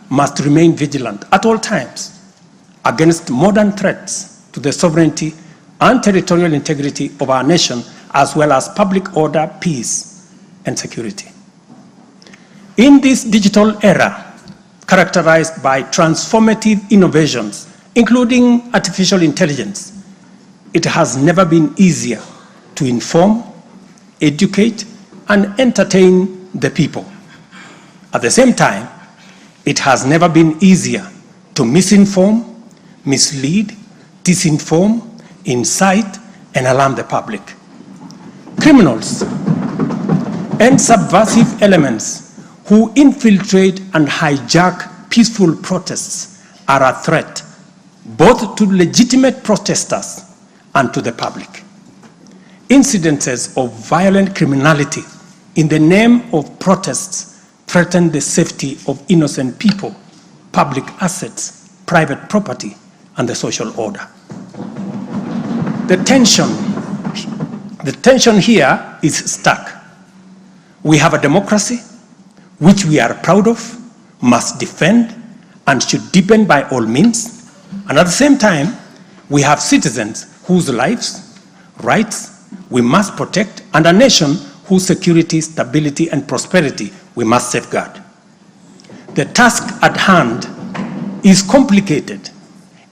must remain vigilant at all times against modern threats to the sovereignty and territorial integrity of our nation, as well as public order, peace, and security. In this digital era, characterized by transformative innovations, including artificial intelligence, it has never been easier to inform, educate, and entertain the people. At the same time, it has never been easier to misinform, mislead, disinform, incite, and alarm the public. Criminals and subversive elements who infiltrate and hijack peaceful protests are a threat both to legitimate protesters and to the public. Incidences of violent criminality in the name of protests threaten the safety of innocent people, public assets, private property, and the social order. The tension here is stark. We have a democracy which we are proud of, must defend, and should deepen by all means. And at the same time, we have citizens whose lives, rights we must protect, and a nation whose security, stability, and prosperity we must safeguard. The task at hand is complicated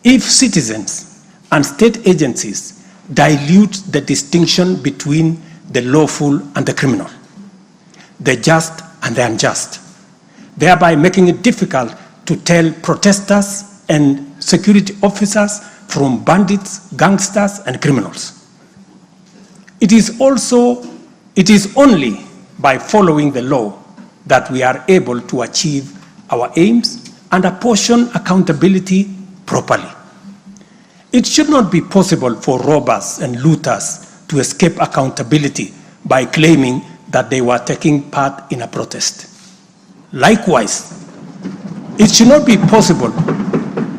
if citizens and state agencies dilute the distinction between the lawful and the criminal, the just and the unjust, thereby making it difficult to tell protesters and security officers from bandits, gangsters, and criminals. It is only by following the law that we are able to achieve our aims and apportion accountability properly. It should not be possible for robbers and looters to escape accountability by claiming that they were taking part in a protest. Likewise, it should not be possible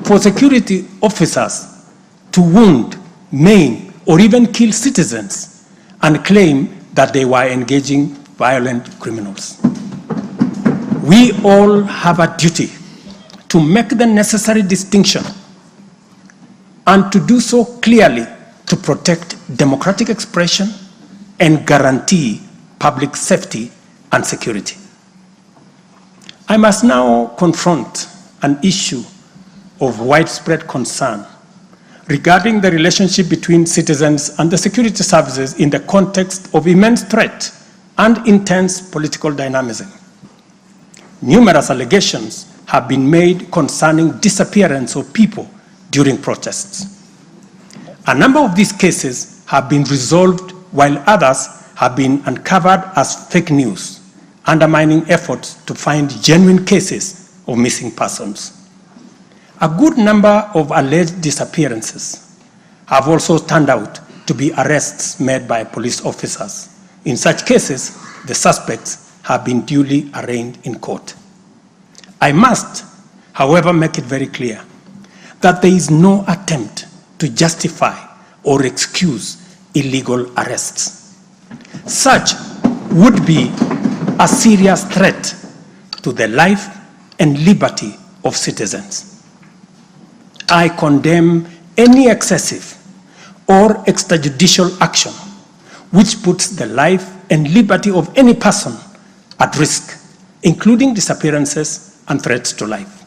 for security officers to wound, maim, or even kill citizens and claim that they were engaging violent criminals. We all have a duty to make the necessary distinction and to do so clearly to protect democratic expression and guarantee public safety and security. I must now confront an issue of widespread concern regarding the relationship between citizens and the security services in the context of immense threat and intense political dynamism. Numerous allegations have been made concerning disappearance of people during protests. A number of these cases have been resolved, while others have been uncovered as fake news, undermining efforts to find genuine cases of missing persons. A good number of alleged disappearances have also turned out to be arrests made by police officers. In such cases, the suspects have been duly arraigned in court. I must, however, make it very clear that there is no attempt to justify or excuse illegal arrests. Such would be a serious threat to the life and liberty of citizens. I condemn any excessive or extrajudicial action which puts the life and liberty of any person at risk, including disappearances and threats to life.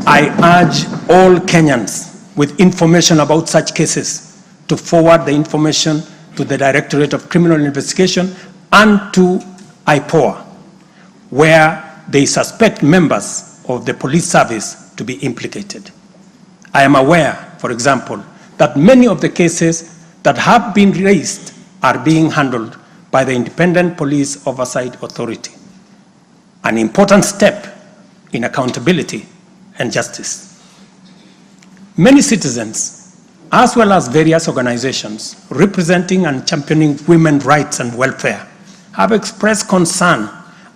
I urge all Kenyans with information about such cases to forward the information to the Directorate of Criminal Investigation and to IPOA, where they suspect members of the police service to be implicated. I am aware, for example, that many of the cases that have been raised are being handled by the Independent Police Oversight Authority, an important step in accountability and justice. Many citizens, as well as various organizations representing and championing women's rights and welfare, have expressed concern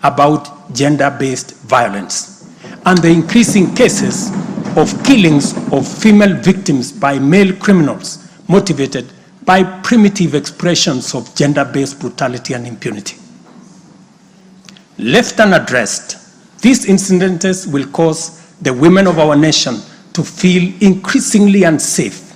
about gender-based violence and the increasing cases of killings of female victims by male criminals motivated by primitive expressions of gender-based brutality and impunity. Left unaddressed, These incidents will cause the women of our nation to feel increasingly unsafe